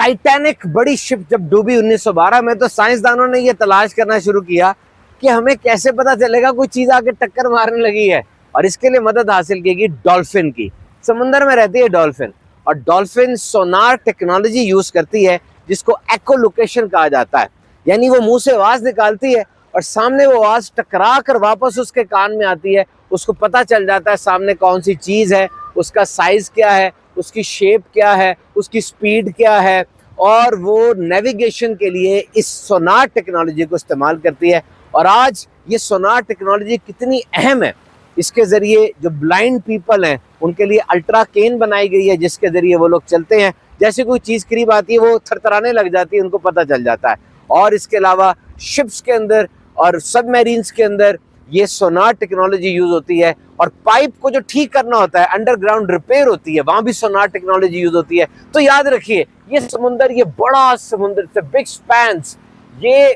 Titanic बड़ी ship जब डूबी 1912 में, तो साइंसदानों ने यह तलाश करना शुरू किया कि हमें कैसे पता चलेगा कोई चीज आके टक्कर मारने लगी है। और इसके लिए मदद हासिल की गई डॉल्फिन की। समुद्र में रहती है डॉल्फिन, और डॉल्फिन सोनार टेक्नोलॉजी यूज करती है जिसको एकोलोकेशन कहा जाता है। यानी वो मुंह से आवाज निकालती है और सामने वो आवाज टकरा कर वापस उसके कान में आती है। उसको पता चल जाता है सामने कौन सी चीज है, उसका साइज क्या है, उसकी शेप क्या है, उसकी स्पीड क्या है, और वो नेविगेशन के लिए इस सोनार टेक्नोलॉजी को इस्तेमाल करती है। और आज ये सोनार टेक्नोलॉजी कितनी अहम है, इसके जरिए जो ब्लाइंड पीपल हैं उनके लिए अल्ट्रा केन बनाई गई है, जिसके जरिए वो लोग चलते हैं, जैसे कोई चीज करीब आती है वो थरथराने लग जाती है, उनको पता चल जाता है। और इसके अलावा शिप्स के अंदर और सबमरीन्स के अंदर ये सोनार टेक्नोलॉजी यूज होती है। और पाइप को जो ठीक करना होता है, अंडरग्राउंड रिपेयर होती है, वहां भी सोनार टेक्नोलॉजी यूज होती है। तो याद रखिए, ये समुंदर, ये बड़ा समुंदर, बिग स्पैन्स, ये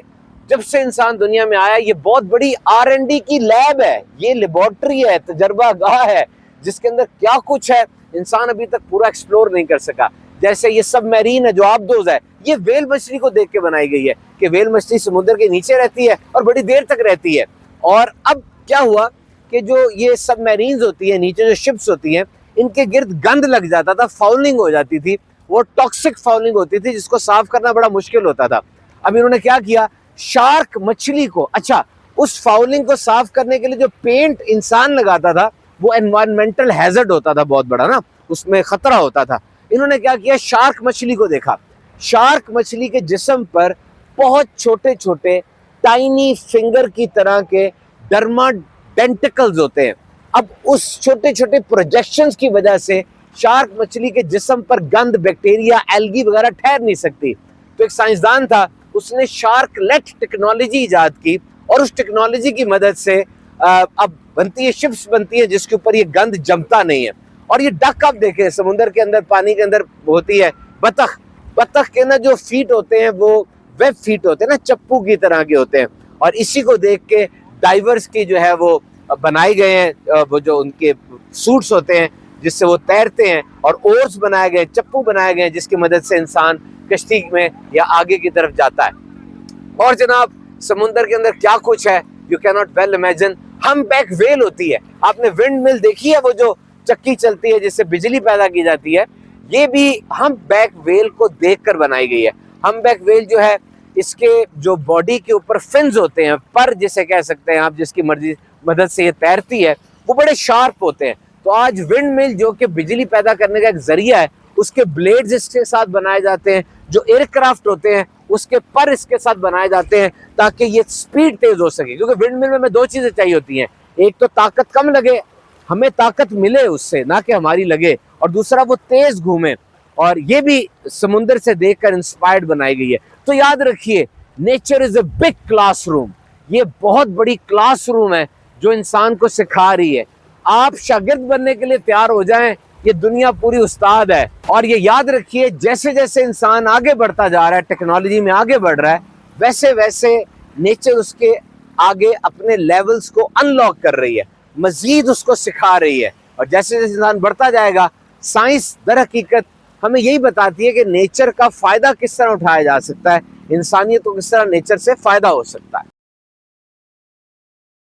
जब से इंसान दुनिया में आया, ये बहुत बड़ी R&D की लैब है, ये लेबोरेटरी है, तजर्बा गाह है, जिसके अंदर क्या कुछ है इंसान अभी तक पूरा एक्सप्लोर नहीं कर सका। जैसे ये सबमरीन है जो आबदोज है, ये वेल मछली को देख के बनाई गई है कि वेल मछली समुद्र के नीचे रहती है और बड़ी देर तक रहती है। और अब क्या हुआ कि जो ये सबमरीन्स होती है, नीचे जो शिप्स होती हैं, इनके गिर्द गंद लग जाता था, फाउलिंग हो जाती थी, वो टॉक्सिक फाउलिंग होती थी जिसको साफ करना बड़ा मुश्किल होता था। अब इन्होंने क्या किया, शार्क मछली को, अच्छा, उस फाउलिंग को साफ करने के लिए जो पेंट इंसान लगाता था वो एनवायरमेंटल हैजर्ड होता था, बहुत बड़ा ना, उसमें खतरा होता था। इन्होंने क्या किया, शार्क मछली को देखा। शार्क मछली के जिस्म पर बहुत छोटे छोटे टाइनी फिंगर की तरह के डर्मा डेंटिकल्स होते हैं। अब उस छोटे छोटे प्रोजेक्शंस की वजह से शार्क मछली के जिस्म पर गंद, बैक्टीरिया, एल्गी वगैरह ठहर नहीं सकती। तो एक साइंसदान था, उसने शार्कलेट टेक्नोलॉजी इजाद की, और उस टेक्नोलॉजी की मदद से अब बनती है शिप्स बनती है जिसके ऊपर ये गंद जमता नहीं है। और ये डक, आप देखें समुद्र के अंदर, पानी के अंदर होती है बतख। बतख के ना जो फीट होते हैं वो वेब फीट होते हैं ना, चप्पू की तरह के होते हैं। और इसी को देख के डाइवर्स की जो है वो बनाए गए हैं, वो जो उनके सूट्स होते हैं जिससे वो तैरते हैं, और ओर्स बनाए गए, चप्पू बनाए गए जिसकी मदद से इंसान कश्ती में या आगे की तरफ जाता है। और जनाब, समुद्र के अंदर क्या कुछ है, you can not well imagine. हम बैक वेल होती है, आपने विंड मिल देखी है, वो जो चक्की चलती है जिससे बिजली पैदा की जाती है, ये भी हम बैक वेल को देखकर बनाई गई है। हम बैक वेल जो है, इसके जो बॉडी के ऊपर फिन्स होते हैं, पर जिसे कह सकते हैं आप, जिसकी मर्जी मदद से ये तैरती है, वो बड़े शार्प होते हैं। तो आज विंड मिल जो कि बिजली पैदा करने का एक जरिया है, उसके ब्लेड्स इसके साथ बनाए जाते हैं। जो एयरक्राफ्ट होते हैं उसके पर इसके साथ बनाए जाते हैं ताकि ये स्पीड तेज हो सके। क्योंकि विंड मिल में हमें दो चीजें चाहिए होती हैं, एक तो ताकत कम लगे, हमें ताकत मिले उससे, ना कि हमारी लगे, और दूसरा वो तेज घूमे। और ये भी समुद्र से देखकर इंस्पायर्ड बनाई गई है। तो याद रखिए, nature is a big classroom, ये बहुत बड़ी क्लासरूम है जो इंसान को सिखा रही है। आप शागिर्द बनने के लिए तैयार हो जाएं, ये दुनिया पूरी उस्ताद है। और ये याद रखिए, जैसे जैसे इंसान आगे बढ़ता जा रहा है, टेक्नोलॉजी में आगे बढ़ रहा है, वैसे वैसे नेचर उसके आगे अपने लेवल्स को अनलॉक कर रही है, मजीद उसको सिखा रही है। और जैसे जैसे इंसान बढ़ता जाएगा, साइंस दर हकीकत हमें यही बताती है कि नेचर का फायदा किस तरह उठाया जा सकता है, इंसानियत को किस तरह नेचर से फायदा हो सकता है।